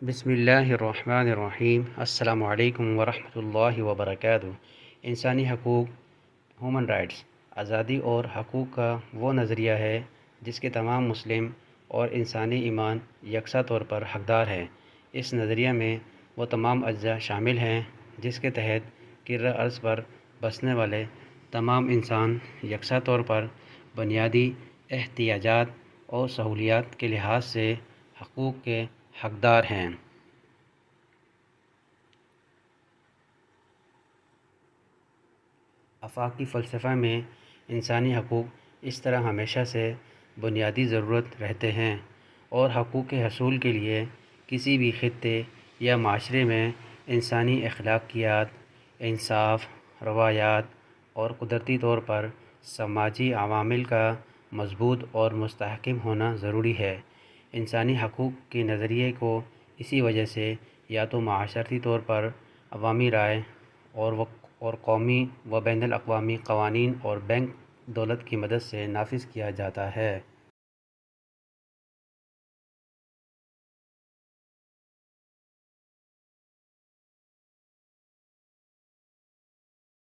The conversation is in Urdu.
بسم اللہ الرحمن الرحیم۔ السلام علیکم ورحمۃ اللہ وبرکاتہ۔ انسانی حقوق، ہیومن رائٹس، آزادی اور حقوق کا وہ نظریہ ہے جس کے تمام مسلم اور انسانی ایمان یکساں طور پر حقدار ہیں۔ اس نظریہ میں وہ تمام اجزاء شامل ہیں جس کے تحت کرۂ ارض پر بسنے والے تمام انسان یکساں طور پر بنیادی احتیاجات اور سہولیات کے لحاظ سے حقوق کے حقدار ہیں۔ آفاقی فلسفہ میں انسانی حقوق اس طرح ہمیشہ سے بنیادی ضرورت رہتے ہیں اور حقوق کے حصول کے لیے کسی بھی خطے یا معاشرے میں انسانی اخلاقیات، انصاف، روایات اور قدرتی طور پر سماجی عوامل کا مضبوط اور مستحکم ہونا ضروری ہے۔ انسانی حقوق کے نظریے کو اسی وجہ سے یا تو معاشرتی طور پر عوامی رائے اور قومی و بین الاقوامی قوانین اور بینک دولت کی مدد سے نافذ کیا جاتا ہے۔